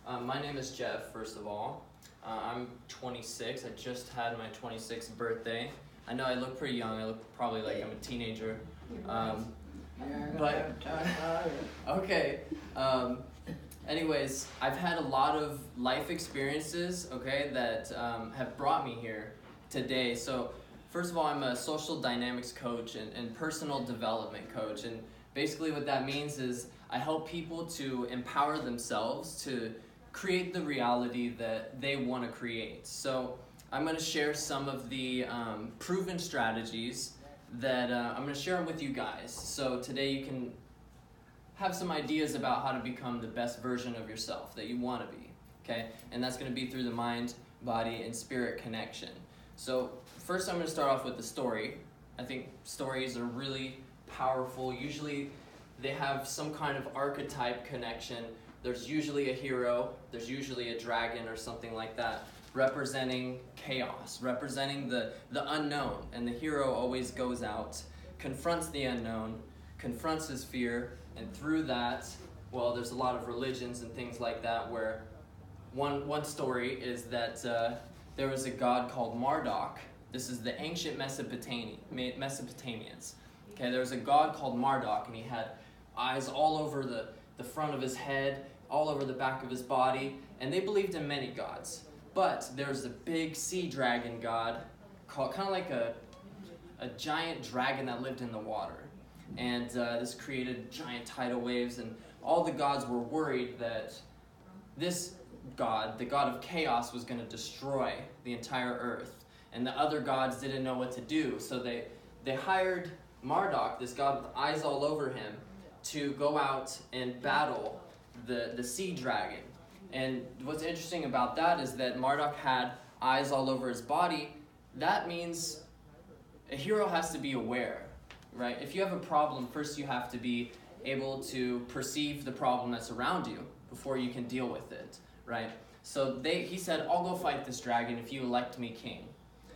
My name is Jeff, first of all. I'm 26. I just had my 26th birthday. I know I look pretty young. I look probably like I'm a teenager. Okay. Anyways, I've had a lot of life experiences, okay, that have brought me here today. So, first of all, I'm a social dynamics coach and personal development coach. And basically what that means is I help people to empower themselves to create the reality that they want to create. So I'm going to share some of the proven strategies that I'm going to share them with you guys. So today you can have some ideas about how to become the best version of yourself that you want to be, okay? And that's going to be through the mind, body, and spirit connection. So first I'm going to start off with the story. I think stories are really powerful. Usually they have some kind of archetype connection. There's usually a hero, there's usually a dragon or something like that, representing chaos, representing the unknown. And the hero always goes out, confronts the unknown, confronts his fear, and through that, well, there's a lot of religions and things like that where one story is that there was a god called Marduk. This is the ancient Mesopotamians. Okay, there was a god called Marduk, and he had eyes all over the front of his head, all over the back of his body, and they believed in many gods. But there's a big sea dragon god, called kind of like a giant dragon that lived in the water. And this created giant tidal waves, and all the gods were worried that this god, the god of chaos, was going to destroy the entire earth. And the other gods didn't know what to do, so they hired Marduk, this god with eyes all over him, to go out and battle the sea dragon. And what's interesting about that is that Marduk had eyes all over his body. That means a hero has to be aware, right? If you have a problem, first you have to be able to perceive the problem that's around you before you can deal with it, right? So he said, I'll go fight this dragon if you elect me king.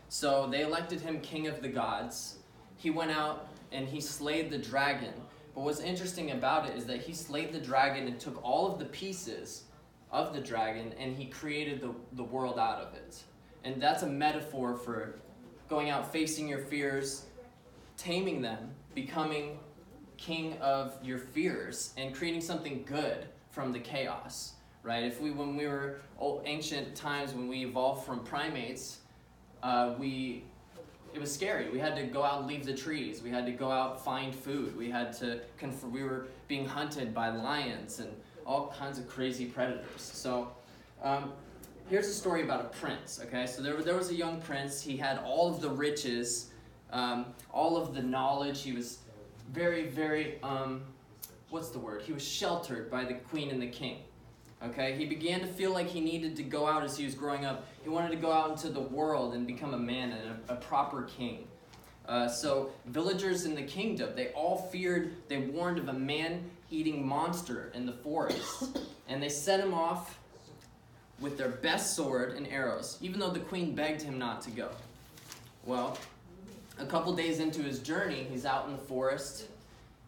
So they elected him king of the gods. He went out and he slayed the dragon. But what's interesting about it is that he slayed the dragon and took all of the pieces of the dragon and he created the world out of it. And that's a metaphor for going out, facing your fears, taming them, becoming king of your fears, and creating something good from the chaos, right? When we were ancient times, when we evolved from primates, it was scary. We had to go out and leave the trees. We had to go out, find food. We were being hunted by lions and all kinds of crazy predators. So here's a story about a prince, okay? So there was a young prince. He had all of the riches, all of the knowledge. He was very, very, he was sheltered by the queen and the king. Okay, he began to feel like he needed to go out as he was growing up. He wanted to go out into the world and become a man and a proper king. So villagers in the kingdom, they all they warned of a man-eating monster in the forest. And they sent him off with their best sword and arrows, even though the queen begged him not to go. Well, a couple days into his journey, he's out in the forest,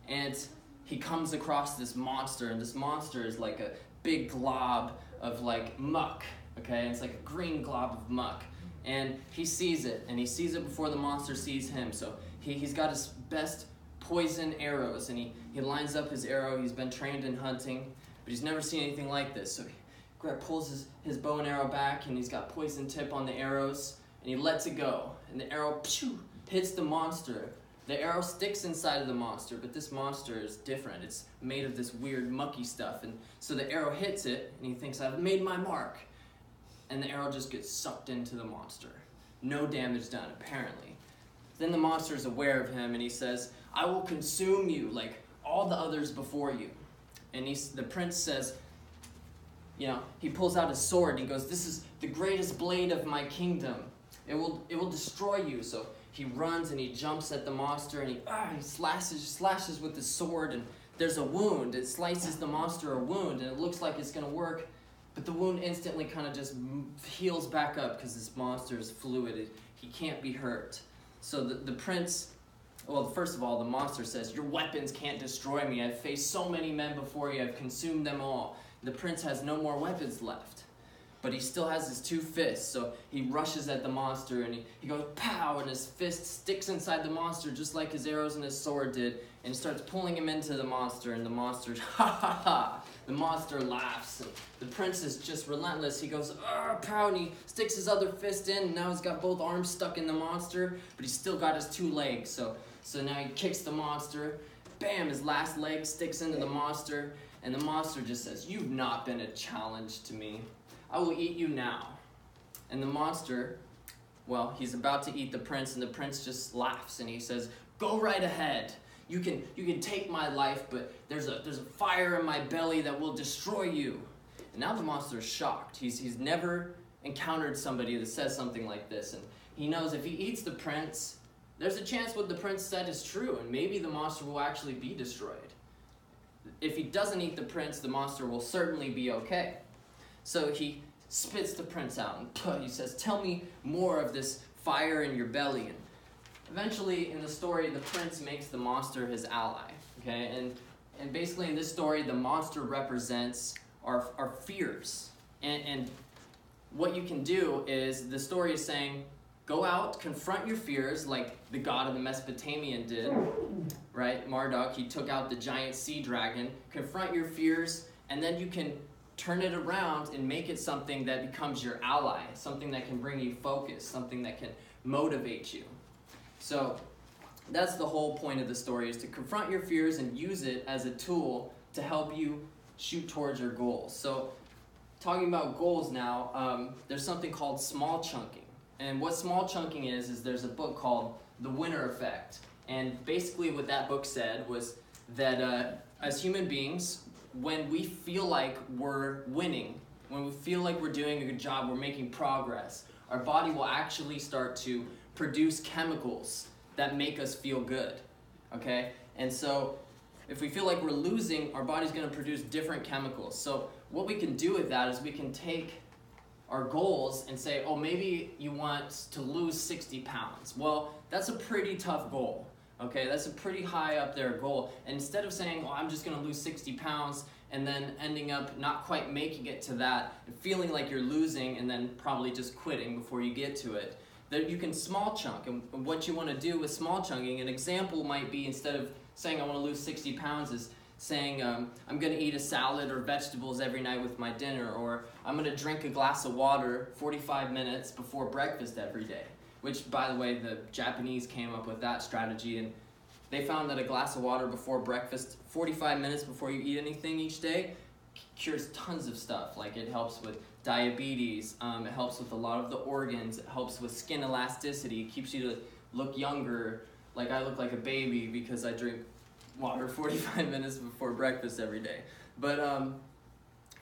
and he comes across this monster, and this monster is like a big glob of like muck, okay? It's like a green glob of muck. And he sees it, and he sees it before the monster sees him. So he's got his best poison arrows, and he lines up his arrow. He's been trained in hunting, but he's never seen anything like this. So he pulls his bow and arrow back, and he's got poison tip on the arrows, and he lets it go. And the arrow hits the monster. The arrow sticks inside of the monster, but this monster is different. It's made of this weird mucky stuff. And so the arrow hits it, and he thinks, I've made my mark. And the arrow just gets sucked into the monster. No damage done, apparently. Then the monster is aware of him, and he says, I will consume you like all the others before you. And the prince says, he pulls out his sword, and he goes, this is the greatest blade of my kingdom. It will destroy you. So he runs and he jumps at the monster, and he slashes with his sword, and there's a wound. It slices the monster a wound, and it looks like it's going to work, but the wound instantly kind of just heals back up because this monster is fluid. He can't be hurt. So the prince, well, first of all, the monster says, your weapons can't destroy me. I've faced so many men before you. I've consumed them all. the prince has no more weapons left. But he still has his 2 fists, so he rushes at the monster and he goes pow, and his fist sticks inside the monster just like his arrows and his sword did, and starts pulling him into the monster, and the monster, ha ha ha, the monster laughs, and the prince is just relentless. He goes, pow, and he sticks his other fist in, and now he's got both arms stuck in the monster, but he's still got his 2 legs, so now he kicks the monster, bam, his last leg sticks into the monster, and the monster just says, "You've not been a challenge to me. I will eat you now." And the monster, well, he's about to eat the prince, and the prince just laughs, and he says, "Go right ahead. You can take my life, but there's a fire in my belly that will destroy you." And now the monster is shocked. He's never encountered somebody that says something like this, and he knows if he eats the prince, there's a chance what the prince said is true, and maybe the monster will actually be destroyed. If he doesn't eat the prince, the monster will certainly be okay. So he spits the prince out, and he says, "Tell me more of this fire in your belly." And eventually, in the story, the prince makes the monster his ally. Okay, and basically in this story, the monster represents our fears. And what you can do is, the story is saying, go out, confront your fears, like the god of the Mesopotamian did, right? Marduk, he took out the giant sea dragon. Confront your fears, and then you can turn it around and make it something that becomes your ally, something that can bring you focus, something that can motivate you. So that's the whole point of the story, is to confront your fears and use it as a tool to help you shoot towards your goals. So talking about goals now, there's something called small chunking. And what small chunking is there's a book called The Winner Effect. And basically what that book said was that as human beings, when we feel like we're winning, when we feel like we're doing a good job, we're making progress, our body will actually start to produce chemicals that make us feel good, okay? And so if we feel like we're losing, our body's gonna produce different chemicals. So what we can do with that is we can take our goals and say, oh, maybe you want to lose 60 pounds. Well, that's a pretty tough goal. Okay, that's a pretty high up there goal. And instead of saying, oh, I'm just gonna lose 60 pounds and then ending up not quite making it to that and feeling like you're losing and then probably just quitting before you get to it, that you can small chunk. And what you wanna do with small chunking, an example might be, instead of saying I wanna lose 60 pounds, is saying I'm gonna eat a salad or vegetables every night with my dinner, or I'm gonna drink a glass of water 45 minutes before breakfast every day. Which, by the way, the Japanese came up with that strategy, and they found that a glass of water before breakfast, 45 minutes before you eat anything each day, cures tons of stuff. Like, it helps with diabetes, it helps with a lot of the organs, it helps with skin elasticity, it keeps you to look younger. Like, I look like a baby because I drink water 45 minutes before breakfast every day. But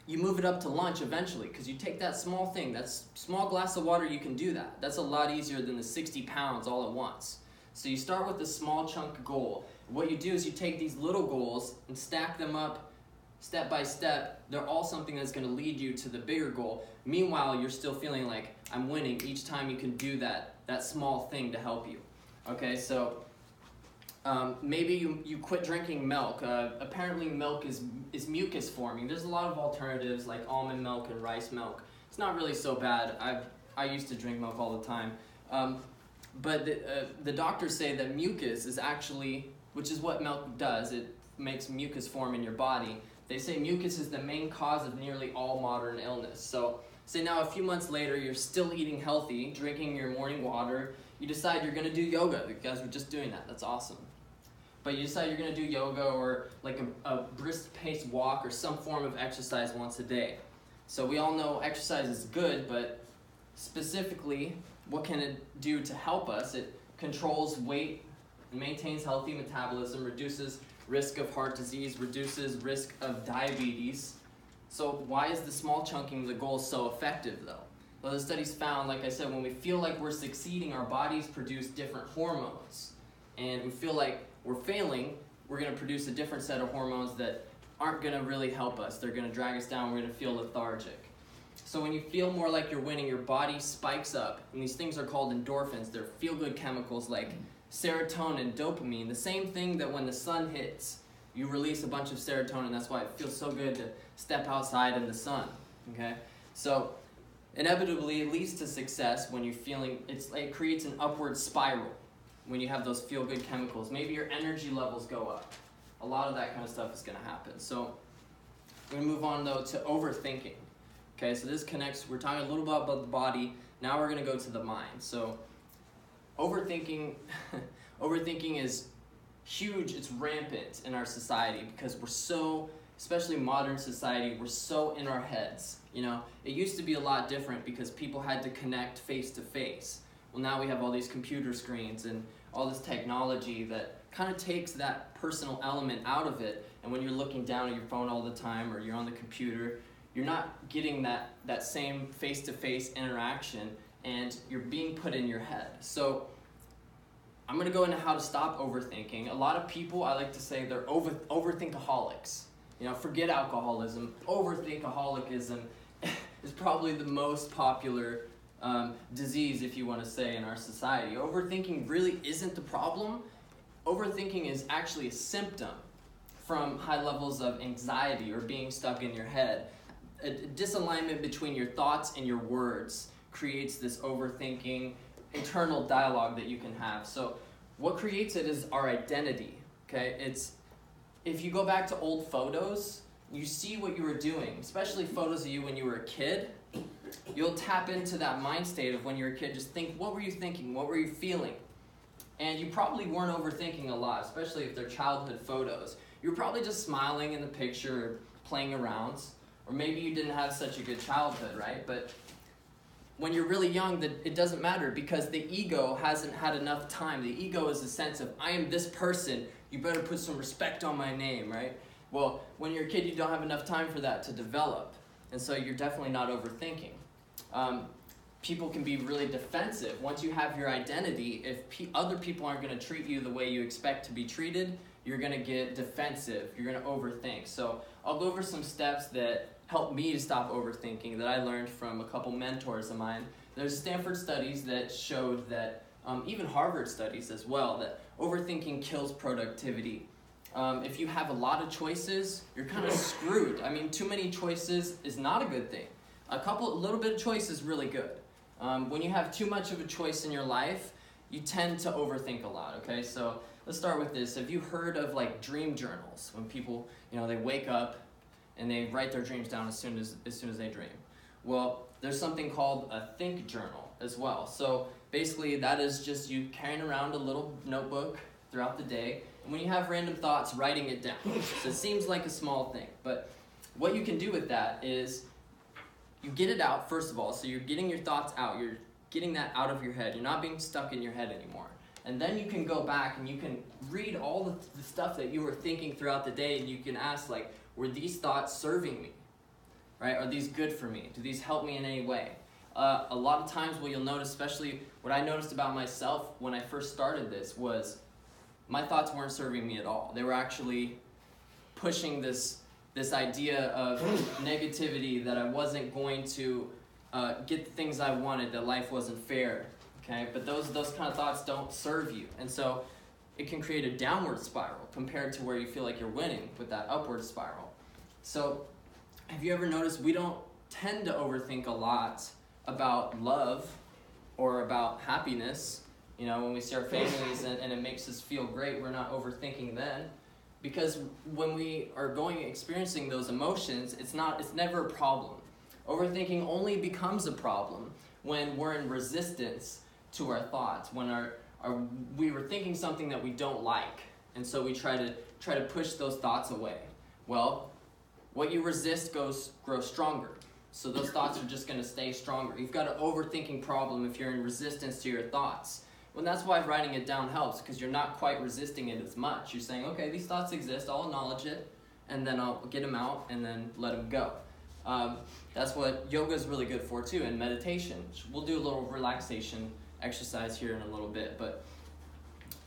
you move it up to lunch eventually, because you take that small thing, that small glass of water, you can do that. That's a lot easier than the 60 pounds all at once. So you start with a small chunk goal. What you do is you take these little goals and stack them up step by step. They're all something that's going to lead you to the bigger goal. Meanwhile, you're still feeling like I'm winning each time you can do that small thing to help you. Okay, so maybe you quit drinking milk. Apparently milk is mucus forming. There's a lot of alternatives like almond milk and rice milk. It's not really so bad. I used to drink milk all the time. But the doctors say that mucus is actually, which is what milk does, it makes mucus form in your body. They say mucus is the main cause of nearly all modern illness. So say now a few months later, you're still eating healthy, drinking your morning water, you decide you're gonna do yoga. You guys were just doing that, that's awesome. But you decide you're gonna do yoga or like a brisk paced walk or some form of exercise once a day. So we all know exercise is good, but specifically, what can it do to help us? It controls weight, maintains healthy metabolism, reduces risk of heart disease, reduces risk of diabetes. So why is the small chunking of the goal so effective though? Well, the studies found, like I said, when we feel like we're succeeding, our bodies produce different hormones. And we feel like we're failing, we're gonna produce a different set of hormones that aren't gonna really help us. They're gonna drag us down, we're gonna feel lethargic. So when you feel more like you're winning, your body spikes up, and these things are called endorphins. They're feel-good chemicals like serotonin, dopamine, the same thing that when the sun hits, you release a bunch of serotonin. That's why it feels so good to step outside in the sun, okay? So inevitably, it leads to success when you're feeling, it creates an upward spiral when you have those feel-good chemicals. Maybe your energy levels go up. A lot of that kind of stuff is going to happen. So we're going to move on, though, to overthinking. Okay, so this connects, we're talking a little bit about the body. Now we're going to go to the mind. So overthinking, overthinking is huge. It's rampant in our society because we're so, especially modern society, we're so in our heads. You know, it used to be a lot different because people had to connect face to face. Well, now we have all these computer screens and all this technology that kind of takes that personal element out of it. And when you're looking down at your phone all the time or you're on the computer, you're not getting that same face-to-face interaction, and you're being put in your head. So I'm going to go into how to stop overthinking. A lot of people, I like to say, they're overthinkaholics. You know, forget alcoholism. Overthinkaholicism is probably the most popular disease, if you want to say, in our society. Overthinking really isn't the problem. Overthinking is actually a symptom from high levels of anxiety or being stuck in your head. A disalignment between your thoughts and your words creates this overthinking internal dialogue that you can have. So what creates it is our identity, okay? If you go back to old photos, you see what you were doing, especially photos of you when you were a kid. You'll tap into that mind state of when you were a kid. Just think, what were you thinking? What were you feeling? And you probably weren't overthinking a lot, especially if they're childhood photos. You were probably just smiling in the picture or playing around. Or maybe you didn't have such a good childhood, right? But when you're really young, it doesn't matter because the ego hasn't had enough time. The ego is a sense of, I am this person. You better put some respect on my name, right? Well, when you're a kid, you don't have enough time for that to develop. And so you're definitely not overthinking. People can be really defensive. Once you have your identity, if other people aren't going to treat you the way you expect to be treated, you're going to get defensive. You're going to overthink. So I'll go over some steps that helped me to stop overthinking that I learned from a couple mentors of mine. There's Stanford studies that showed that, even Harvard studies as well, that overthinking kills productivity. If you have a lot of choices, you're kind of screwed. I mean, too many choices is not a good thing. A little bit of choice is really good. When you have too much of a choice in your life, you tend to overthink a lot, okay? So let's start with this. Have you heard of like dream journals? When people, they wake up and they write their dreams down as soon as they dream. Well, there's something called a think journal as well. So basically that is just you carrying around a little notebook throughout the day. And when you have random thoughts, writing it down. So it seems like a small thing, but what you can do with that is you get it out, first of all, so you're getting your thoughts out. You're getting that out of your head. You're not being stuck in your head anymore. And then you can go back and you can read all the stuff that you were thinking throughout the day, and you can ask, like, were these thoughts serving me? Right? Are these good for me? Do these help me in any way? A lot of times what you'll notice, especially what I noticed about myself when I first started this, was my thoughts weren't serving me at all. They were actually pushing this idea of negativity, that I wasn't going to get the things I wanted, that life wasn't fair, okay? But those kind of thoughts don't serve you. And so it can create a downward spiral compared to where you feel like you're winning with that upward spiral. So have you ever noticed we don't tend to overthink a lot about love or about happiness? When we see our families and it makes us feel great, we're not overthinking then. Because when we are experiencing those emotions, it's never a problem. Overthinking only becomes a problem when we're in resistance to our thoughts, when we were thinking something that we don't like, and so we try to push those thoughts away. Well, what you resist grows stronger. So those thoughts are just going to stay stronger. You've got an overthinking problem if you're in resistance to your thoughts. Well, that's why writing it down helps, because you're not quite resisting it as much. You're saying, okay, these thoughts exist, I'll acknowledge it, and then I'll get them out and then let them go. That's what yoga is really good for too, and meditation. We'll do a little relaxation exercise here in a little bit, but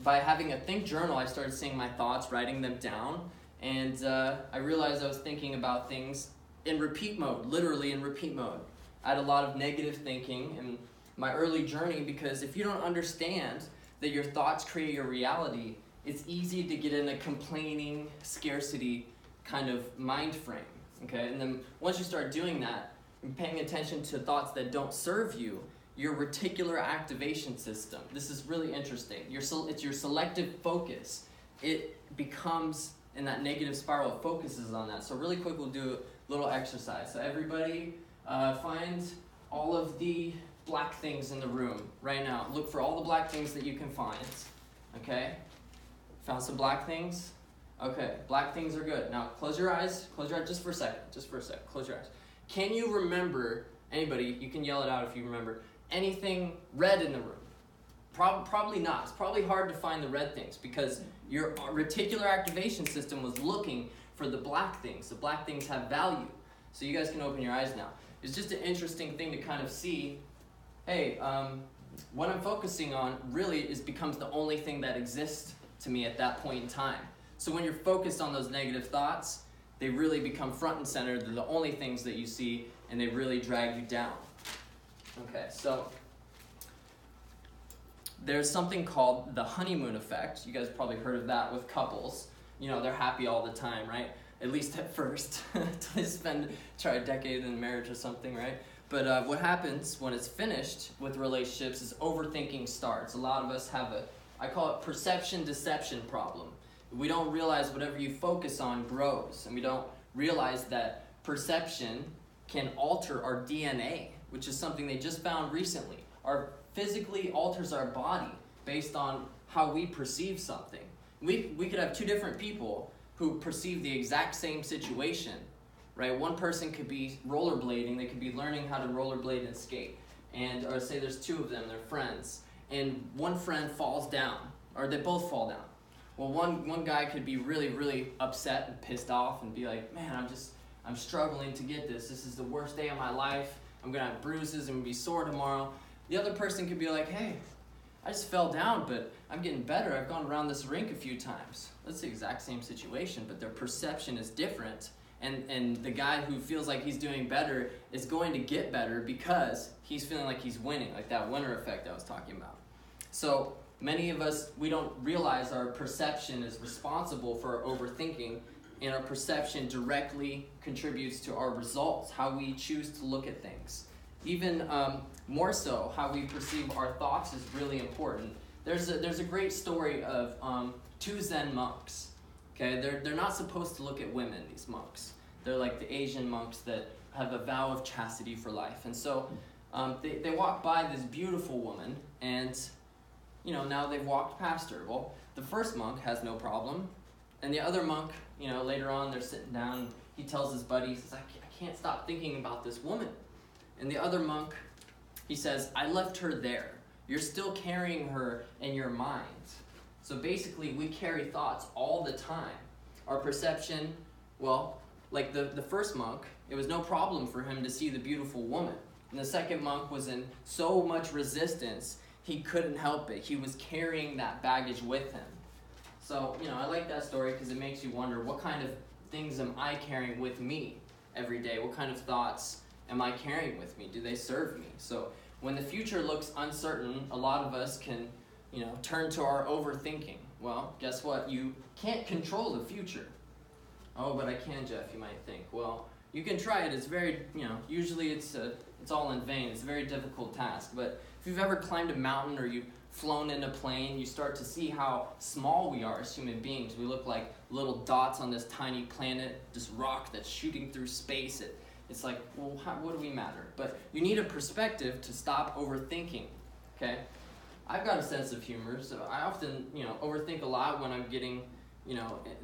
by having a think journal, I started seeing my thoughts, writing them down, and I realized I was thinking about things in repeat mode, literally in repeat mode. I had a lot of negative thinking in my early journey, because if you don't understand that your thoughts create your reality, it's easy to get in a complaining, scarcity kind of mind frame, okay? And then once you start doing that, and paying attention to thoughts that don't serve you, your reticular activation system, this is really interesting. It's your selective focus. It becomes in that negative spiral, it focuses on that. So really quick, we'll do a little exercise. So everybody find all of the black things in the room right now. Look for all the black things that you can find, okay? Found some black things? Okay, black things are good. Now close your eyes just for a second, close your eyes. Can you remember, anybody, you can yell it out if you remember, anything red in the room? Probably not. It's probably hard to find the red things because your reticular activation system was looking for the black things. The black things have value. So you guys can open your eyes now. It's just an interesting thing to kind of see, hey, what I'm focusing on really becomes the only thing that exists to me at that point in time. So when you're focused on those negative thoughts, they really become front and center. They're the only things that you see, and they really drag you down. Okay, so there's something called the honeymoon effect. You guys probably heard of that with couples. You know, they're happy all the time, right? At least at first, until they try a decade in marriage or something, right? But what happens when it's finished with relationships is overthinking starts. A lot of us have I call it perception deception problem. We don't realize whatever you focus on grows, and we don't realize that perception can alter our DNA, which is something they just found recently. Our physically alters our body based on how we perceive something. We could have two different people who perceive the exact same situation, right? One person could be rollerblading, they could be learning how to rollerblade and skate, or say there's two of them, they're friends, and one friend falls down, or they both fall down. Well, one guy could be really, really upset and pissed off and be like, man, I'm struggling to get this. This is the worst day of my life. I'm gonna have bruises and be sore tomorrow. The other person could be like, hey, I just fell down, but I'm getting better. I've gone around this rink a few times. That's the exact same situation, but their perception is different. And the guy who feels like he's doing better is going to get better because he's feeling like he's winning, like that winner effect I was talking about. So many of us, we don't realize our perception is responsible for our overthinking, and our perception directly contributes to our results, how we choose to look at things. Even more so, how we perceive our thoughts is really important. There's a great story of two Zen monks. Okay, they're not supposed to look at women, these monks. They're like the Asian monks that have a vow of chastity for life. And so they walk by this beautiful woman, and now they've walked past her. Well, the first monk has no problem, and the other monk, later on they're sitting down, and he tells his buddy, he says, I can't stop thinking about this woman. And the other monk, he says, I left her there. You're still carrying her in your mind. So basically, we carry thoughts all the time. Our perception, well, like the first monk, it was no problem for him to see the beautiful woman. And the second monk was in so much resistance, he couldn't help it. He was carrying that baggage with him. So, I like that story because it makes you wonder, what kind of things am I carrying with me every day? What kind of thoughts am I carrying with me? Do they serve me? So when the future looks uncertain, a lot of us can, turn to our overthinking. Well, guess what? You can't control the future. Oh, but I can, Jeff, you might think. Well, you can try it. It's very, usually it's all in vain. It's a very difficult task. But if you've ever climbed a mountain or you've flown in a plane, you start to see how small we are as human beings. We look like little dots on this tiny planet, this rock that's shooting through space. It's like, well, what do we matter? But you need a perspective to stop overthinking, okay? I've got a sense of humor, so I often, overthink a lot when I'm getting,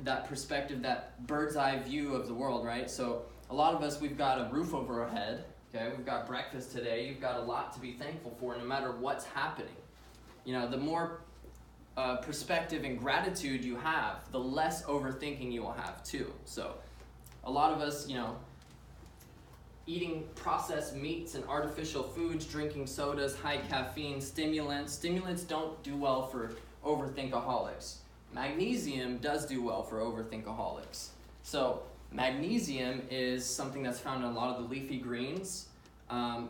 that perspective, that bird's eye view of the world, right? So a lot of us, we've got a roof over our head, okay? We've got breakfast today. You've got a lot to be thankful for no matter what's happening. The more perspective and gratitude you have, the less overthinking you will have too. So a lot of us, eating processed meats and artificial foods, drinking sodas, high caffeine, stimulants. Stimulants don't do well for overthinkaholics. Magnesium does do well for overthinkaholics. So magnesium is something that's found in a lot of the leafy greens.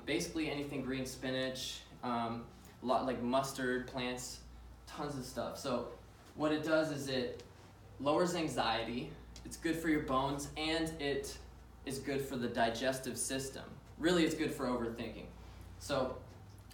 Basically anything green, spinach, a lot like mustard plants, tons of stuff. So what it does is it lowers anxiety, it's good for your bones, and it is good for the digestive system. Really, it's good for overthinking. So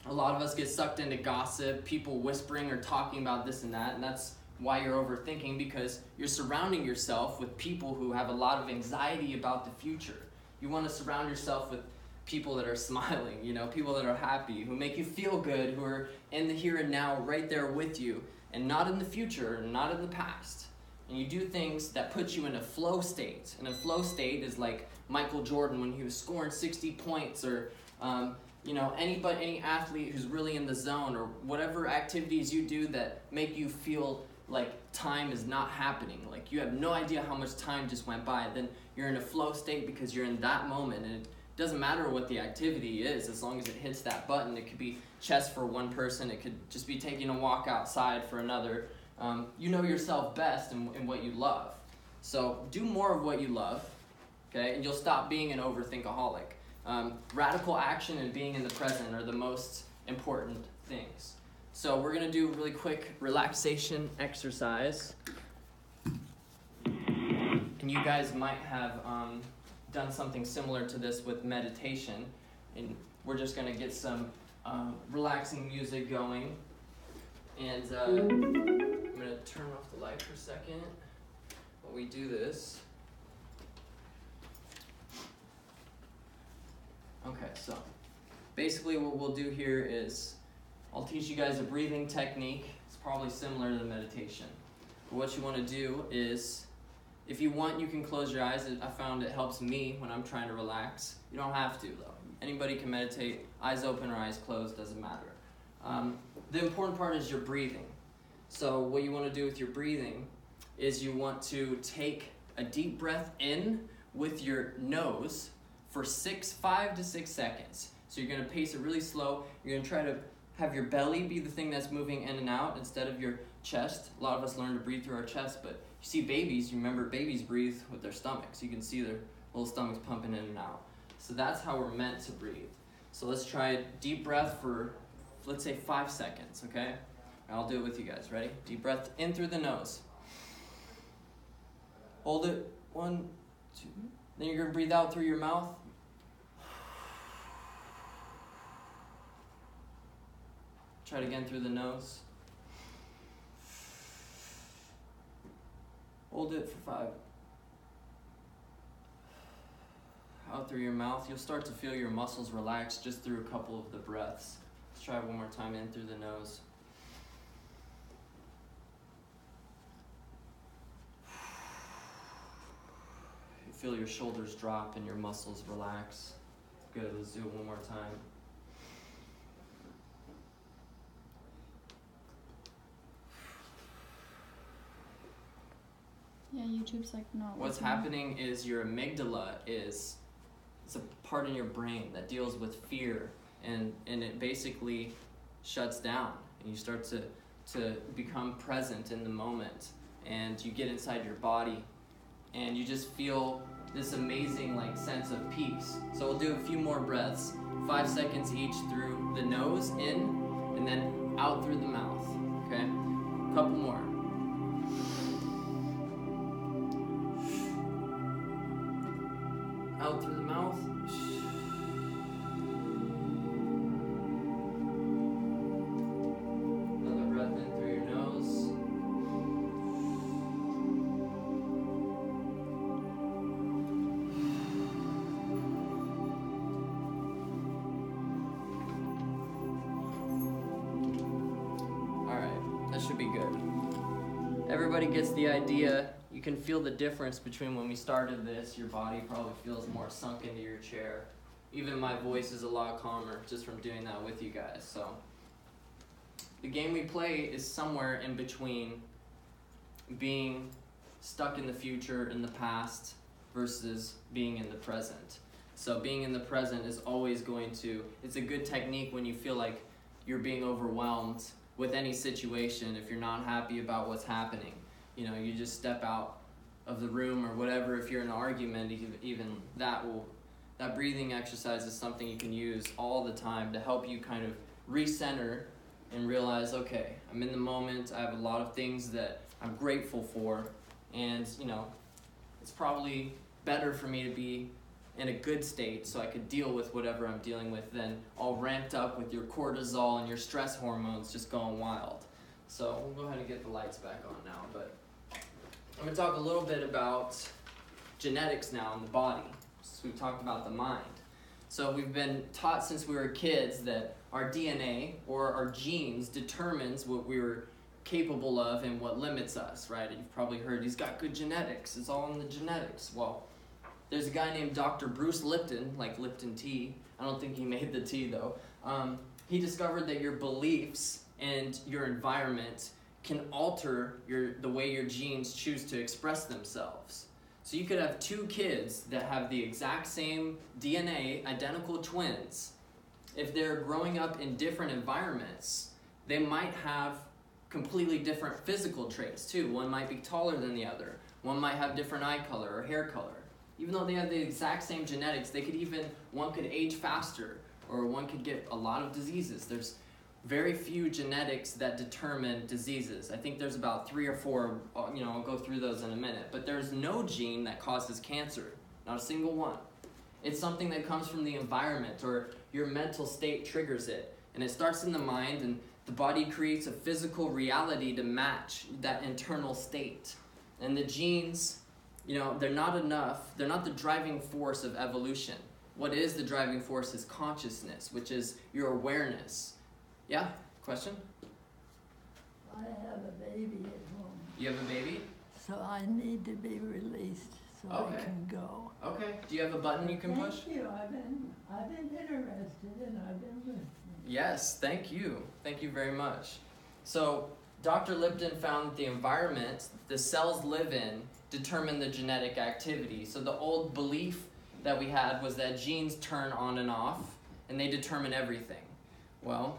a lot of us get sucked into gossip, people whispering or talking about this and that, and that's why you're overthinking, because you're surrounding yourself with people who have a lot of anxiety about the future. You want to surround yourself with people that are smiling, people that are happy, who make you feel good, who are in the here and now right there with you, and not in the future, not in the past. And you do things that put you in a flow state. And a flow state is like Michael Jordan when he was scoring 60 points, or any athlete who's really in the zone, or whatever activities you do that make you feel like time is not happening, like you have no idea how much time just went by. Then you're in a flow state because you're in that moment, and it doesn't matter what the activity is, as long as it hits that button. It could be chess for one person, it could just be taking a walk outside for another. You know yourself best in what you love. So do more of what you love, okay, and you'll stop being an overthinkaholic. Radical action and being in the present are the most important things. So we're going to do a really quick relaxation exercise. And you guys might have done something similar to this with meditation. And we're just going to get some relaxing music going. And I'm going to turn off the light for a second while we do this. Okay, so basically what we'll do here is I'll teach you guys a breathing technique. It's probably similar to the meditation. But what you want to do is, if you want, you can close your eyes. I found it helps me when I'm trying to relax. You don't have to, though. Anybody can meditate, eyes open or eyes closed, doesn't matter. The important part is your breathing. So what you want to do with your breathing is you want to take a deep breath in with your nose for 5 to 6 seconds. So you're going to pace it really slow. You're going to try to have your belly be the thing that's moving in and out instead of your chest. A lot of us learn to breathe through our chest, but you see babies, you remember babies breathe with their stomachs. You can see their little stomachs pumping in and out. So that's how we're meant to breathe. So let's try a deep breath for, let's say, 5 seconds, okay? I'll do it with you guys. Ready? Deep breath in through the nose. Hold it. 1, 2. Then you're going to breathe out through your mouth. Try it again through the nose. Hold it for 5. Out through your mouth. You'll start to feel your muscles relax just through a couple of the breaths. Let's try it one more time, in through the nose. You feel your shoulders drop and your muscles relax. Good, let's do it one more time. Yeah, YouTube's like not. What's happening is your amygdala it's a part in your brain that deals with fear, and it basically shuts down, and you start to become present in the moment, and you get inside your body, and you just feel this amazing sense of peace. So we'll do a few more breaths, 5 seconds each through the nose in, and then out through the mouth. Okay, a couple more. Out through the mouth. Another breath in through your nose. Alright, that should be good. Everybody gets the idea. You can feel the difference between when we started this. Your body probably feels more sunk into your chair. Even my voice is a lot calmer just from doing that with you guys. So the game we play is somewhere in between being stuck in the future, in the past, versus being in the present. So being in the present is always it's a good technique when you feel like you're being overwhelmed with any situation. If you're not happy about what's happening, you just step out of the room or whatever. If you're in an argument, even that breathing exercise is something you can use all the time to help you kind of recenter and realize, okay, I'm in the moment. I have a lot of things that I'm grateful for, and it's probably better for me to be in a good state so I could deal with whatever I'm dealing with than all ramped up with your cortisol and your stress hormones just going wild. So we'll go ahead and get the lights back on now, but I'm going to talk a little bit about genetics now in the body. So we've talked about the mind. So we've been taught since we were kids that our DNA or our genes determines what we're capable of and what limits us, right? You've probably heard he's got good genetics. It's all in the genetics. Well, there's a guy named Dr. Bruce Lipton, like Lipton tea. I don't think he made the tea though. He discovered that your beliefs and your environment can alter the way your genes choose to express themselves. So you could have two kids that have the exact same DNA, identical twins. If they're growing up in different environments, they might have completely different physical traits too. One might be taller than the other. One might have different eye color or hair color. Even though they have the exact same genetics, one could age faster, or one could get a lot of diseases. There's very few genetics that determine diseases. I think there's about 3 or 4, I'll go through those in a minute. But there's no gene that causes cancer, not a single one. It's something that comes from the environment, or your mental state triggers it. And it starts in the mind, and the body creates a physical reality to match that internal state. And the genes, they're not enough. They're not the driving force of evolution. What is the driving force is consciousness, which is your awareness. Yeah? Question? I have a baby at home. You have a baby? So I need to be released so Okay. I can go. Okay. Do you have a button you can push? Thank you. I've been interested and I've been listening. Yes, thank you. Thank you very much. So, Dr. Lipton found that the environment the cells live in determine the genetic activity. So the old belief that we had was that genes turn on and off, and they determine everything. Well,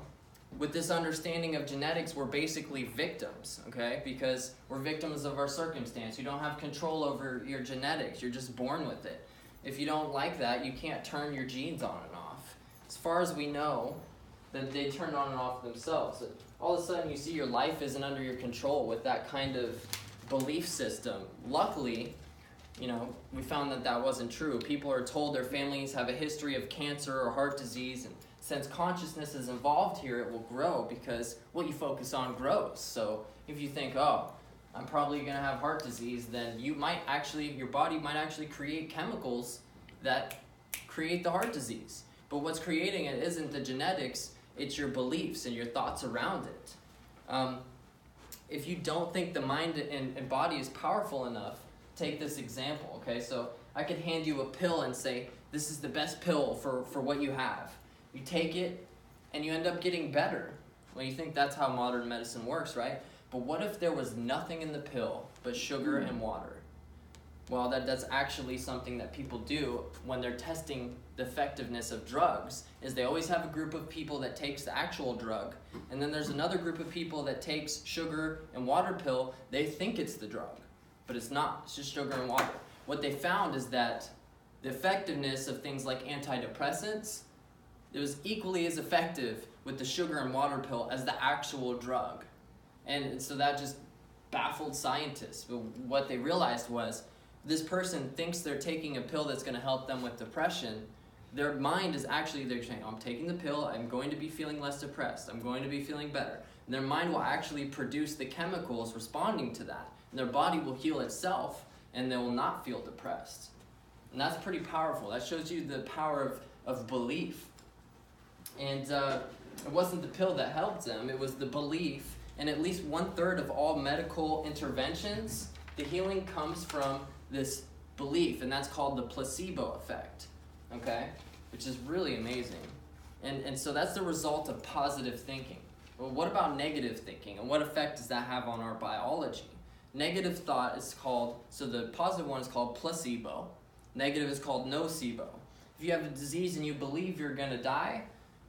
with this understanding of genetics, we're basically victims, okay? Because we're victims of our circumstance. You don't have control over your genetics. You're just born with it. If you don't like that, you can't turn your genes on and off. As far as we know, that they turn on and off themselves. All of a sudden, you see your life isn't under your control with that kind of belief system. Luckily, we found that wasn't true. People are told their families have a history of cancer or heart disease, and since consciousness is involved here, it will grow because what you focus on grows. So if you think, oh, I'm probably going to have heart disease, then your body might actually create chemicals that create the heart disease. But what's creating it isn't the genetics, it's your beliefs and your thoughts around it. If you don't think the mind and body is powerful enough, take this example, okay? So I could hand you a pill and say, this is the best pill for what you have. You take it, and you end up getting better. Well, you think that's how modern medicine works, right? But what if there was nothing in the pill but sugar and water? Well, that's actually something that people do when they're testing the effectiveness of drugs, is they always have a group of people that takes the actual drug, and then there's another group of people that takes sugar and water pill. They think it's the drug, but it's not. It's just sugar and water. What they found is that the effectiveness of things like antidepressants, it was equally as effective with the sugar and water pill as the actual drug. And so that just baffled scientists. But what they realized was, this person thinks they're taking a pill that's going to help them with depression. Their mind is actually, they're saying, I'm taking the pill, I'm going to be feeling less depressed, I'm going to be feeling better. And their mind will actually produce the chemicals responding to that. And their body will heal itself, and they will not feel depressed. And that's pretty powerful. That shows you the power of belief. And it wasn't the pill that helped them, it was the belief. And at least 1/3 of all medical interventions, the healing comes from this belief, and that's called the placebo effect, okay? Which is really amazing. And so that's the result of positive thinking. Well, what about negative thinking, and what effect does that have on our biology? Negative thought is called, so the positive one is called placebo. Negative is called nocebo. If you have a disease and you believe you're going to die,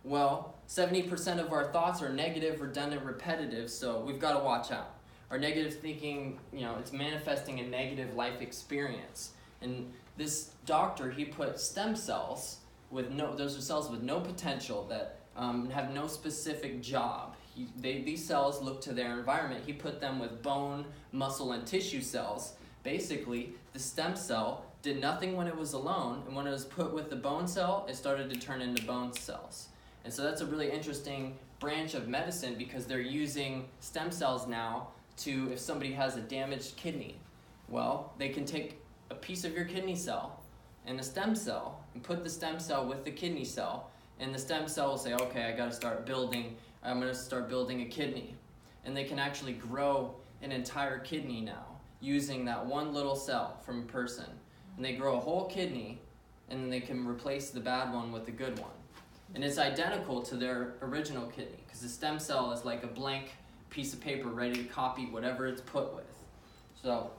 well, 70% of our thoughts are negative, redundant, repetitive, so we've got to watch out. Our negative thinking, it's manifesting a negative life experience. And this doctor, he put stem cells those are cells with no potential that have no specific job. these cells look to their environment. He put them with bone, muscle, and tissue cells. Basically, the stem cell did nothing when it was alone, and when it was put with the bone cell, it started to turn into bone cells. And so that's a really interesting branch of medicine because they're using stem cells now to, if somebody has a damaged kidney, well, they can take a piece of your kidney cell and a stem cell and put the stem cell with the kidney cell, and the stem cell will say, okay, I'm going to start building a kidney. And they can actually grow an entire kidney now using that one little cell from a person. And they grow a whole kidney, and then they can replace the bad one with the good one. And it's identical to their original kidney because the stem cell is like a blank piece of paper ready to copy whatever it's put with. So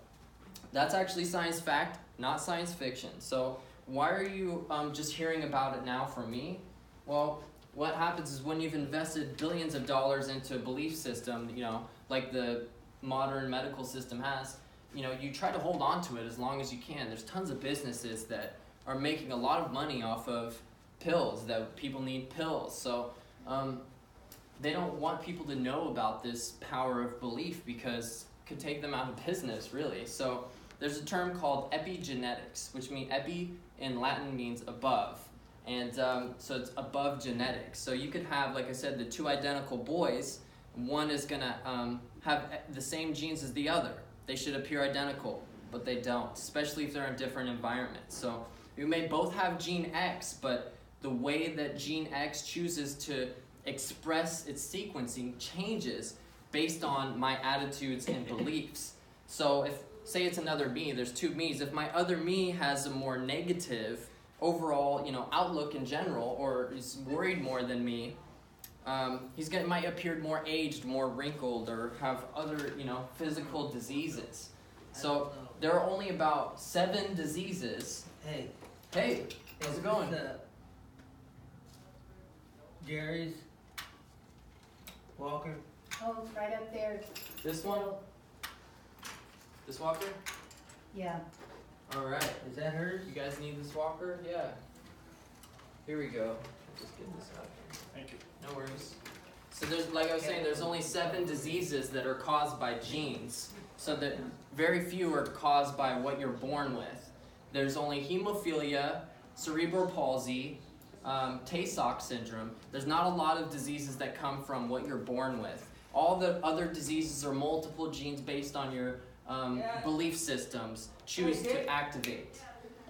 that's actually science fact, not science fiction. So why are you just hearing about it now from me? Well, what happens is when you've invested billions of dollars into a belief system, like the modern medical system has, you try to hold on to it as long as you can. There's tons of businesses that are making a lot of money off of pills, that people need pills. So they don't want people to know about this power of belief because it could take them out of business, really. So there's a term called epigenetics, which means epi in Latin means above. And so it's above genetics. So you could have, like I said, the two identical boys. One is going to have the same genes as the other. They should appear identical, but they don't, especially if they're in different environments. So you may both have gene X, but the way that gene X chooses to express its sequencing changes based on my attitudes and beliefs. So if, say it's another me, there's two me's. If my other me has a more negative overall, outlook in general, or is worried more than me, might appear more aged, more wrinkled, or have other, physical diseases. So there are only about 7 diseases. Hey, how's it going? Jerry's walker. Oh, it's right up there. This one? This walker? Yeah. All right. Is that hers? You guys need this walker? Yeah. Here we go. Just get this out here. Thank you. No worries. So there's, like I was saying, there's only 7 diseases that are caused by genes. So that very few are caused by what you're born with. There's only hemophilia, cerebral palsy, Tay-Sachs syndrome. There's not a lot of diseases that come from what you're born with. All the other diseases are multiple genes based on your belief systems choose to activate.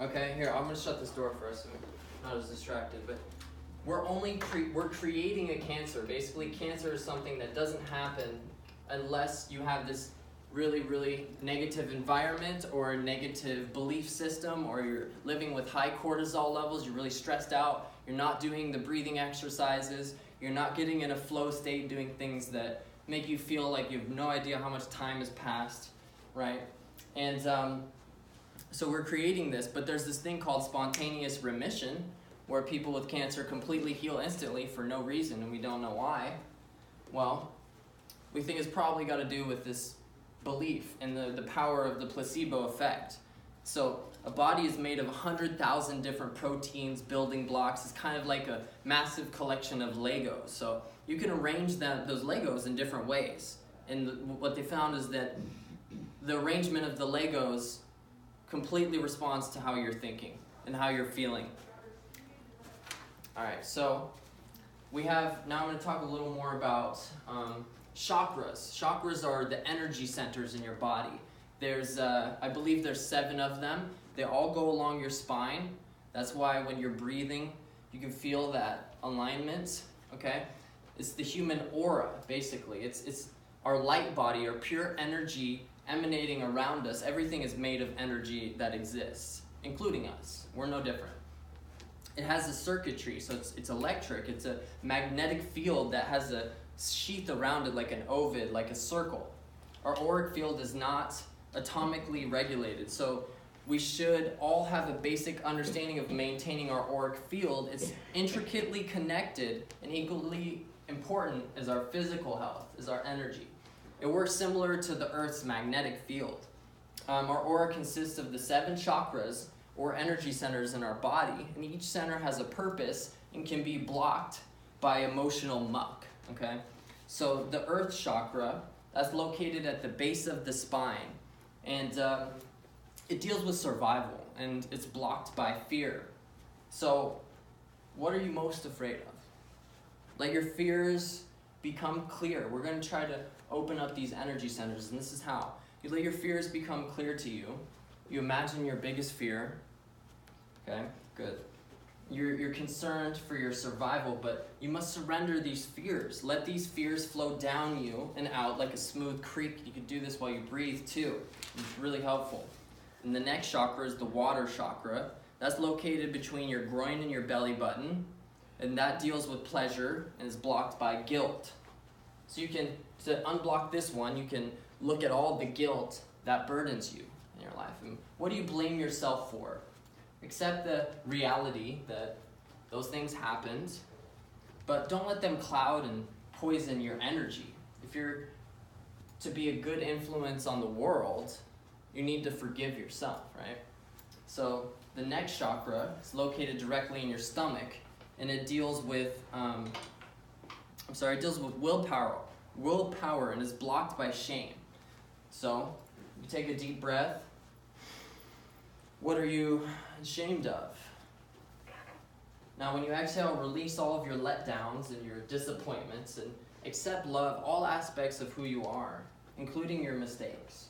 Okay, here, I'm going to shut this door for us so I'm not as distracted. But we're creating a cancer. Basically, cancer is something that doesn't happen unless you have this really, really negative environment or a negative belief system, or you're living with high cortisol levels, you're really stressed out, you're not doing the breathing exercises, you're not getting in a flow state doing things that make you feel like you have no idea how much time has passed, right? And so we're creating this, but there's this thing called spontaneous remission, where people with cancer completely heal instantly for no reason, and we don't know why. Well, we think it's probably got to do with this belief in the power of the placebo effect. So a body is made of 100,000 different proteins, building blocks. It's kind of like a massive collection of Legos. So you can arrange those Legos in different ways. And what they found is that the arrangement of the Legos completely responds to how you're thinking and how you're feeling. All right, so now I'm going to talk a little more about chakras. Chakras are the energy centers in your body. I believe there's 7 of them. They all go along your spine. That's why when you're breathing, you can feel that alignment, okay? It's the human aura, basically. It's our light body, our pure energy emanating around us. Everything is made of energy that exists, including us. We're no different. It has a circuitry, so it's electric. It's a magnetic field that has a sheath around it like an ovid, like a circle. Our auric field is not atomically regulated, so we should all have a basic understanding of maintaining our auric field. It's intricately connected and equally important as our physical health, as our energy. It works similar to the Earth's magnetic field. Our aura consists of the 7 chakras, or energy centers in our body, and each center has a purpose and can be blocked by emotional muck, okay? So the earth chakra, that's located at the base of the spine. And it deals with survival, and it's blocked by fear. So what are you most afraid of? Let your fears become clear. We're going to try to open up these energy centers, and this is how. You let your fears become clear to you. You imagine your biggest fear. Okay, good. You're concerned for your survival, but you must surrender these fears. Let these fears flow down you and out like a smooth creek. You can do this while you breathe too. It's really helpful. And the next chakra is the water chakra. That's located between your groin and your belly button, and that deals with pleasure and is blocked by guilt. So you can, to unblock this one, you can look at all the guilt that burdens you in your life. And what do you blame yourself for? Accept the reality that those things happened, but don't let them cloud and poison your energy. If you're to be a good influence on the world, you need to forgive yourself, right? So the next chakra is located directly in your stomach, and it deals with, it deals with willpower, and is blocked by shame. So you take a deep breath. What are you ashamed of? Now, when you exhale, release all of your letdowns and your disappointments and accept love, all aspects of who you are, including your mistakes.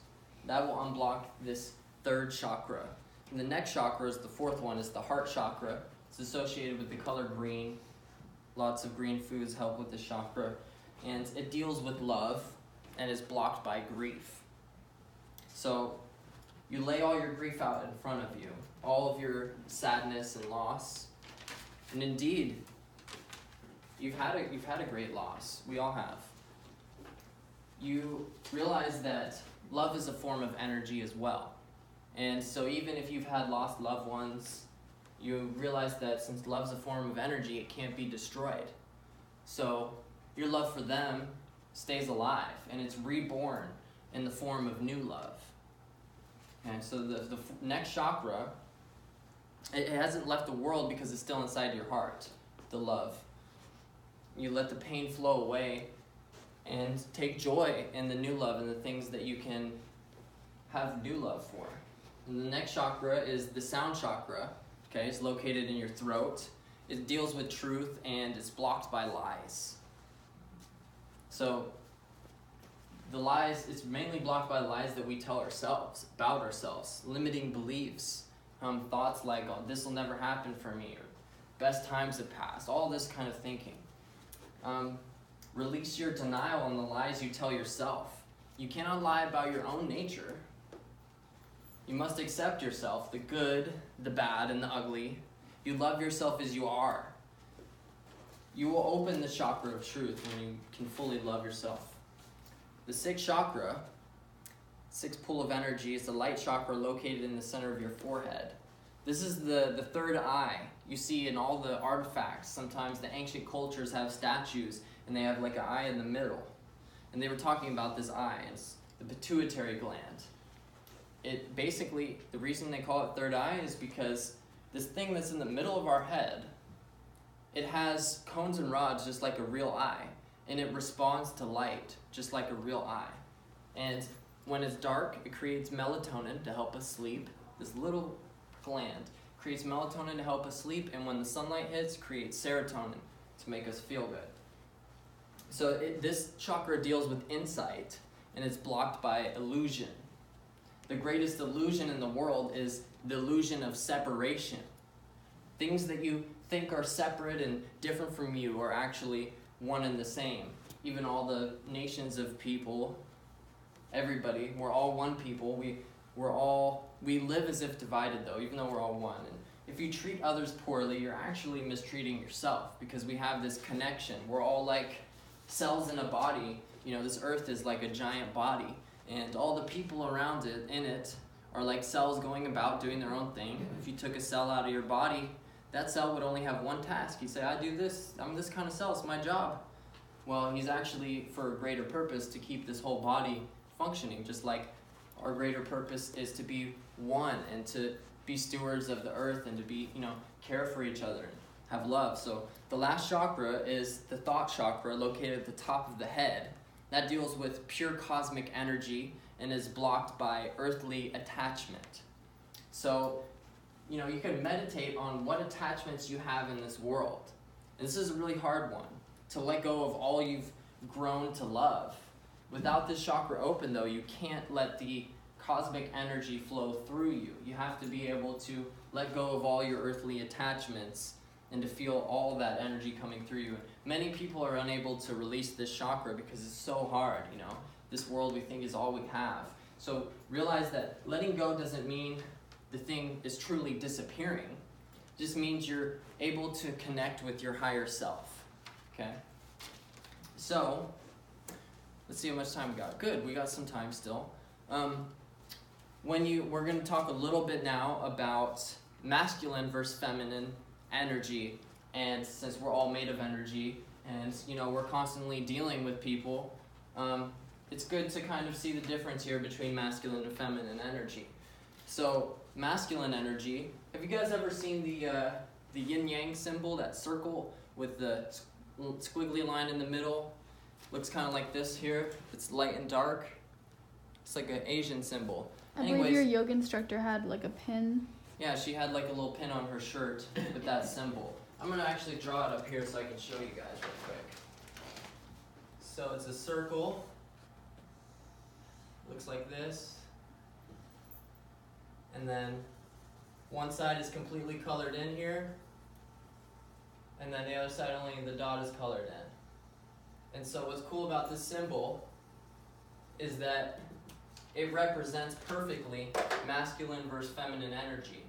That will unblock this third chakra. And the next chakra is the fourth one, is the heart chakra. It's associated with the color green. Lots of green foods help with this chakra. And it deals with love and is blocked by grief. So you lay all your grief out in front of you, all of your sadness and loss. And indeed, you've had a great loss. We all have. You realize that love is a form of energy as well. And so even if you've had lost loved ones, you realize that since love's a form of energy, it can't be destroyed. So your love for them stays alive, and it's reborn in the form of new love. And so the next chakra, it hasn't left the world because it's still inside your heart, the love. You let the pain flow away and take joy in the new love and the things that you can have new love for. And the next chakra is the sound chakra. Okay, it's located in your throat. It deals with truth and it's blocked by lies. So the lies, it's mainly blocked by lies that we tell ourselves, about ourselves, limiting beliefs, thoughts like, oh, this will never happen for me, or best times have passed, all this kind of thinking. Release your denial on the lies you tell yourself. You cannot lie about your own nature. You must accept yourself, the good, the bad, and the ugly. You love yourself as you are. You will open the chakra of truth when you can fully love yourself. The sixth chakra, sixth pool of energy, is the light chakra located in the center of your forehead. This is the third eye. You see in all the artifacts, sometimes the ancient cultures have statues and they have like an eye in the middle. And they were talking about this eye, it's the pituitary gland. It basically, the reason they call it third eye is because this thing that's in the middle of our head, it has cones and rods just like a real eye, and it responds to light just like a real eye. And when it's dark, it creates melatonin to help us sleep. This little gland creates melatonin to help us sleep, and when the sunlight hits, creates serotonin to make us feel good. So this chakra deals with insight, and it's blocked by illusion. The greatest illusion in the world is the illusion of separation. Things that you think are separate and different from you are actually one and the same. Even all the nations of people, everybody, we're all one people. We live as if divided though, even though we're all one. And if you treat others poorly, you're actually mistreating yourself because we have this connection. We're all like cells in a body. You know, this earth is like a giant body, and all the people around it, in it, are like cells going about doing their own thing. If you took a cell out of your body, that cell would only have one task. You'd say, I do this, I'm this kind of cell, it's my job. Well, he's actually for a greater purpose to keep this whole body functioning, just like our greater purpose is to be one and to be stewards of the earth and to be, care for each other and have love. So the last chakra is the thought chakra located at the top of the head. That deals with pure cosmic energy and is blocked by earthly attachment. So, you can meditate on what attachments you have in this world. And this is a really hard one, to let go of all you've grown to love. Without this chakra open, though, you can't let the cosmic energy flow through you. You have to be able to let go of all your earthly attachments and to feel all that energy coming through you. Many people are unable to release this chakra because it's so hard, This world we think is all we have. So realize that letting go doesn't mean the thing is truly disappearing. It just means you're able to connect with your higher self, okay? So, let's see how much time we got. Good, we got some time still. We're going to talk a little bit now about masculine versus feminine energy, and since we're all made of energy, and we're constantly dealing with people, it's good to kind of see the difference here between masculine and feminine energy. So masculine energy, have you guys ever seen the yin-yang symbol, that circle with the squiggly line in the middle? Looks kind of like this here. It's light and dark. It's like an Asian symbol. I believe your yoga instructor had like a pin. Yeah, she had like a little pin on her shirt with that symbol. I'm going to actually draw it up here so I can show you guys real quick. So it's a circle. Looks like this. And then one side is completely colored in here. And then the other side, only the dot is colored in. And so what's cool about this symbol is that it represents perfectly masculine versus feminine energy.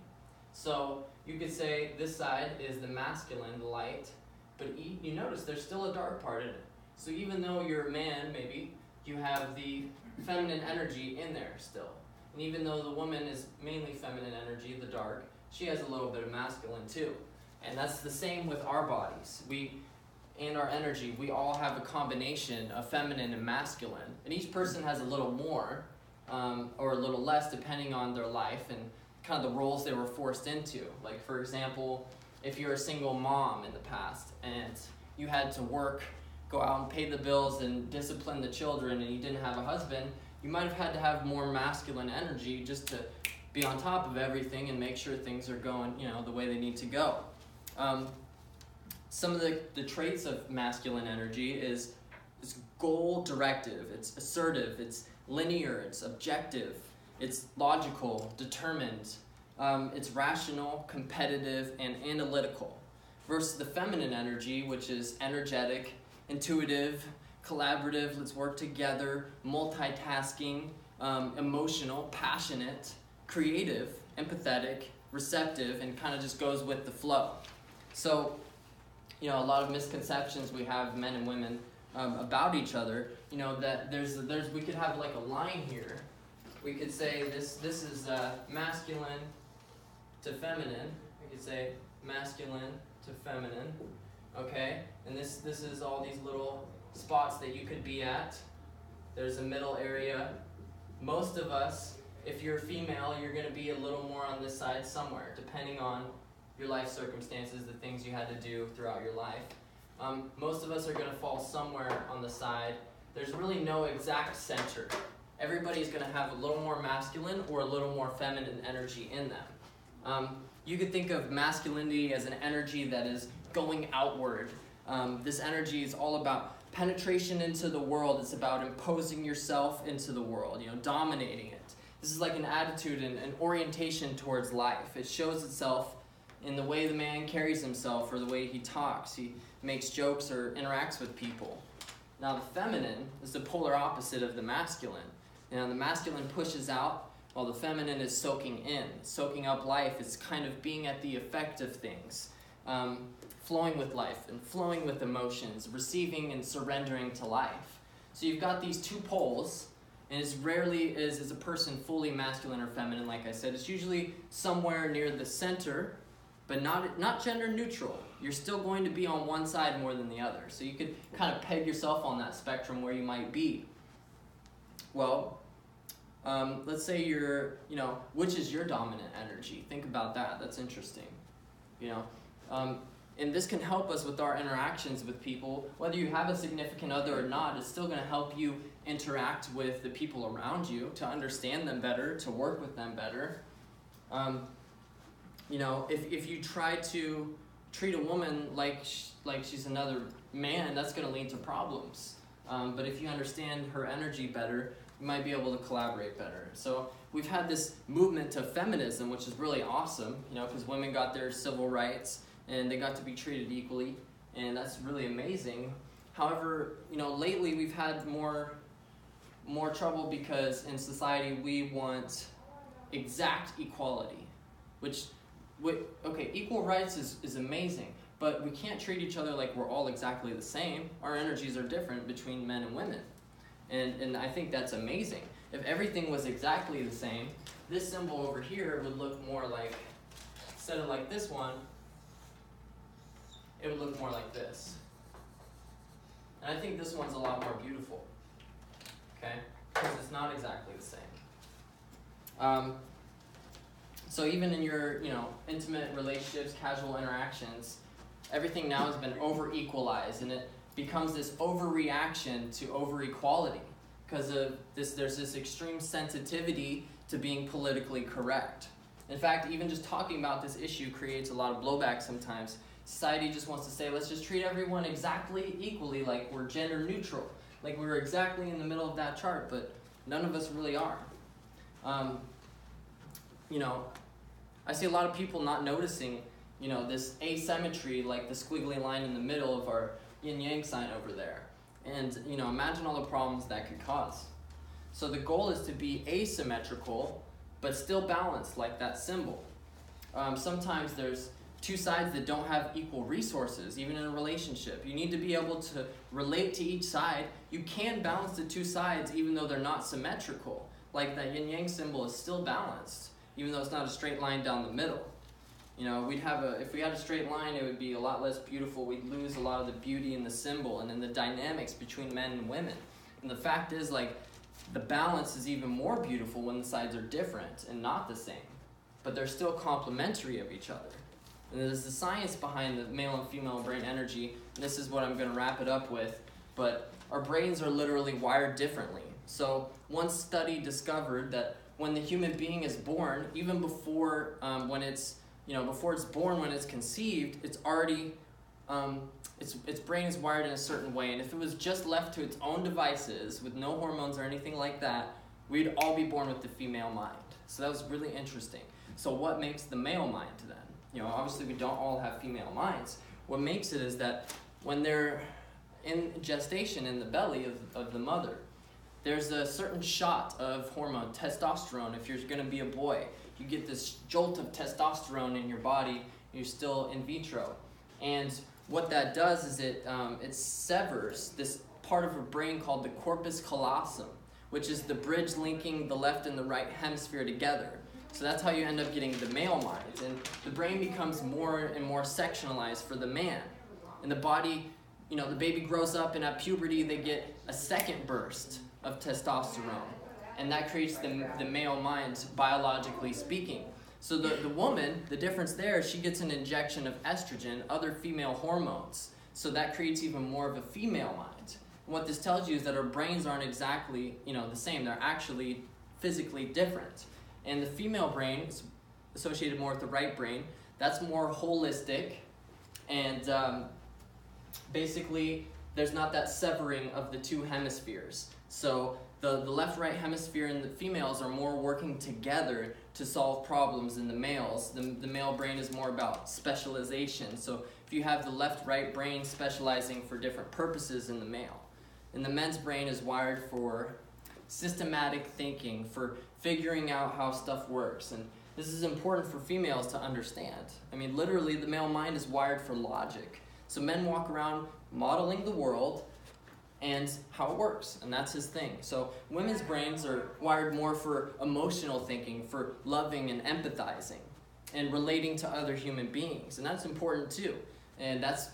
So you could say this side is the masculine, the light, but you notice there's still a dark part in it. So even though you're a man, maybe, you have the feminine energy in there still. And even though the woman is mainly feminine energy, the dark, she has a little bit of masculine too. And that's the same with our bodies. And our energy, we all have a combination of feminine and masculine. And each person has a little more or a little less depending on their life and kind of the roles they were forced into. Like, for example, if you're a single mom in the past and you had to work, go out and pay the bills and discipline the children, and you didn't have a husband, you might have had to have more masculine energy just to be on top of everything and make sure things are going, the way they need to go. Some of the traits of masculine energy is goal directive, it's assertive, it's linear, it's objective, it's logical, determined, it's rational, competitive, and analytical. Versus the feminine energy, which is energetic, intuitive, collaborative, let's work together, multitasking, emotional, passionate, creative, empathetic, receptive, and kind of just goes with the flow. So, a lot of misconceptions we have, men and women, about each other, that there's we could have like a line here. We could say this is masculine to feminine. We could say masculine to feminine, okay? And this is all these little spots that you could be at. There's a middle area. Most of us, if you're female, you're going to be a little more on this side somewhere, depending on your life circumstances, the things you had to do throughout your life. Most of us are going to fall somewhere on the side. There's really no exact center. Everybody's going to have a little more masculine or a little more feminine energy in them. You could think of masculinity as an energy that is going outward. This energy is all about penetration into the world. It's about imposing yourself into the world, dominating it. This is like an attitude and an orientation towards life. It shows itself in the way the man carries himself or the way he talks. He makes jokes or interacts with people. Now the feminine is the polar opposite of the masculine. The masculine pushes out while the feminine is soaking in, soaking up life. It's kind of being at the effect of things, flowing with life and flowing with emotions, receiving and surrendering to life. So you've got these two poles, and it's rarely is a person fully masculine or feminine, like I said. It's usually somewhere near the center, but not gender neutral. You're still going to be on one side more than the other. So you could kind of peg yourself on that spectrum where you might be. Well, let's say you're, which is your dominant energy? Think about that. That's interesting. In And this can help us with our interactions with people. Whether you have a significant other or not, it's still going to help you interact with the people around you, to understand them better, to work with them better. You know, if you try to treat a woman like she's another man, that's going to lead to problems. But if you understand her energy better, you might be able to collaborate better. So we've had this movement to feminism, which is really awesome, you know, because women got their civil rights and they got to be treated equally, and that's really amazing. However, you know, lately we've had more trouble because in society we want exact equality, which, okay, equal rights is amazing, but we can't treat each other like we're all exactly the same. Our energies are different between men and women. And I think that's amazing. If everything was exactly the same, this symbol over here would look more like, instead of like this one, it would look more like this. And I think this one's a lot more beautiful, okay? Because it's not exactly the same. So even in your, you know, intimate relationships, casual interactions, everything now has been over-equalized, and it becomes this overreaction to over-equality because of this. There's this extreme sensitivity to being politically correct. In fact, even just talking about this issue creates a lot of blowback sometimes. Society just wants to say, let's just treat everyone exactly equally, like we're gender neutral, like we're exactly in the middle of that chart, but none of us really are. You know, I see a lot of people not noticing, you know, this asymmetry, like the squiggly line in the middle of our yin-yang sign over there. And, you know, imagine all the problems that could cause. So the goal is to be asymmetrical, but still balanced like that symbol. Sometimes there's two sides that don't have equal resources, even in a relationship. You need to be able to relate to each side. You can balance the two sides even though they're not symmetrical. Like that yin-yang symbol is still balanced, even though it's not a straight line down the middle. You know, if we had a straight line, it would be a lot less beautiful. We'd lose a lot of the beauty in the symbol and in the dynamics between men and women. And the fact is, like, the balance is even more beautiful when the sides are different and not the same. But they're still complementary of each other. And there's the science behind the male and female brain energy. And this is what I'm going to wrap it up with. But our brains are literally wired differently. So one study discovered that when the human being is born, even before before it's born, when it's conceived, it's already, its brain is wired in a certain way. And if it was just left to its own devices with no hormones or anything like that, we'd all be born with the female mind. So that was really interesting. So what makes the male mind then? You know, obviously we don't all have female minds. What makes it is that when they're in gestation in the belly of the mother, there's a certain shot of hormone, testosterone. If you're going to be a boy, you get this jolt of testosterone in your body. You're still in vitro. And what that does is it severs this part of a brain called the corpus callosum, which is the bridge linking the left and the right hemisphere together. So that's how you end up getting the male mind. And the brain becomes more and more sectionalized for the man. And the body, you know, the baby grows up, and at puberty they get a second burst of testosterone. And that creates the male mind, biologically speaking. So the woman, the difference there is she gets an injection of estrogen, other female hormones. So that creates even more of a female mind. And what this tells you is that our brains aren't exactly, you know, the same. They're actually physically different. And the female brain is associated more with the right brain. That's more holistic. And basically, there's not that severing of the two hemispheres. So the left-right hemisphere in the females are more working together to solve problems than the males. The male brain is more about specialization. So if you have the left-right brain specializing for different purposes in the male. And the men's brain is wired for systematic thinking, for figuring out how stuff works. And this is important for females to understand. I mean, literally, the male mind is wired for logic. So men walk around modeling the world and how it works, and that's his thing. So women's brains are wired more for emotional thinking, for loving and empathizing, and relating to other human beings, and that's important too. And that's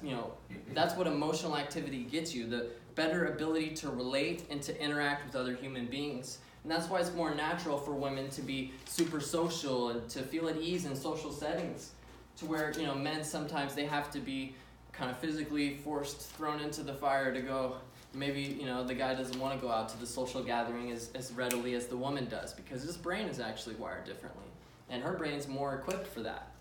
what emotional activity gets you, the better ability to relate and to interact with other human beings. And that's why it's more natural for women to be super social and to feel at ease in social settings. to where, you know, men sometimes they have to be kind of physically forced, thrown into the fire to go. Maybe, you know, the guy doesn't want to go out to the social gathering as readily as the woman does because his brain is actually wired differently. And her brain's more equipped for that.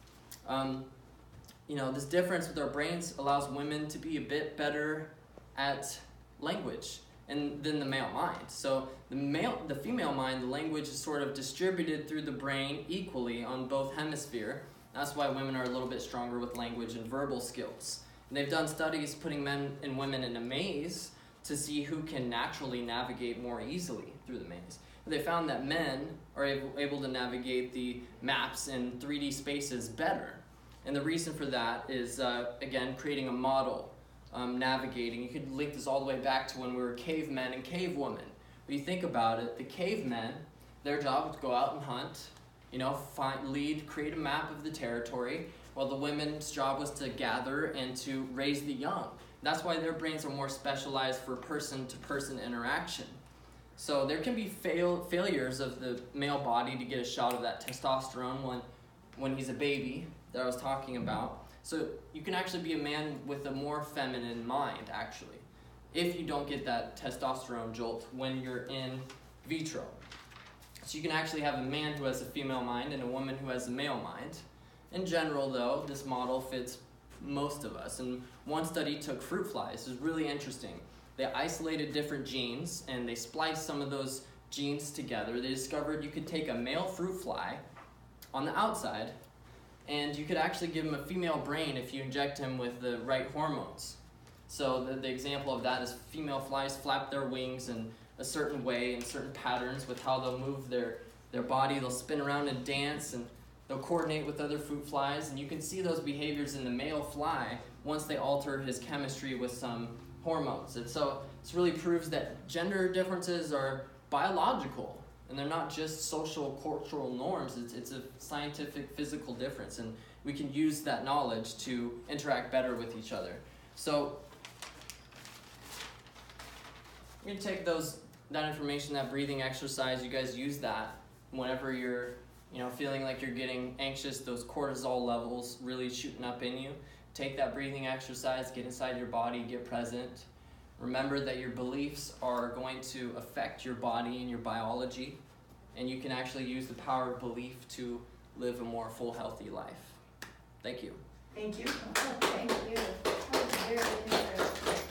You know, this difference with our brains allows women to be a bit better at language than the male mind. So the female mind, the language is sort of distributed through the brain equally on both hemispheres. That's why women are a little bit stronger with language and verbal skills. And they've done studies putting men and women in a maze to see who can naturally navigate more easily through the maze. They found that men are able to navigate the maps in 3D spaces better. And the reason for that is, again, creating a model, navigating. You could link this all the way back to when we were cavemen and cavewomen. When you think about it, the cavemen, their job was to go out and hunt, you know, create a map of the territory, while the women's job was to gather and to raise the young. That's why their brains are more specialized for person-to-person interaction. So there can be failures of the male body to get a shot of that testosterone when he's a baby that I was talking about. So you can actually be a man with a more feminine mind, actually, if you don't get that testosterone jolt when you're in vitro. So you can actually have a man who has a female mind and a woman who has a male mind. In general, though, this model fits most of us. And one study took fruit flies. It was really interesting. They isolated different genes and they spliced some of those genes together. They discovered you could take a male fruit fly on the outside and you could actually give him a female brain if you inject him with the right hormones. So the example of that is female flies flap their wings in a certain way, in certain patterns with how they'll move their body. They'll spin around and dance and they'll coordinate with other fruit flies. And you can see those behaviors in the male fly once they alter his chemistry with some hormones. And so this really proves that gender differences are biological and they're not just social cultural norms. It's a scientific physical difference, and we can use that knowledge to interact better with each other. So we're going to take that information, that breathing exercise. You guys use that whenever you're feeling like you're getting anxious, those cortisol levels really shooting up in you. Take that breathing exercise, get inside your body, get present. Remember that your beliefs are going to affect your body and your biology, and you can actually use the power of belief to live a more full, healthy life. Thank you. Thank you. Oh, thank you. That was very interesting.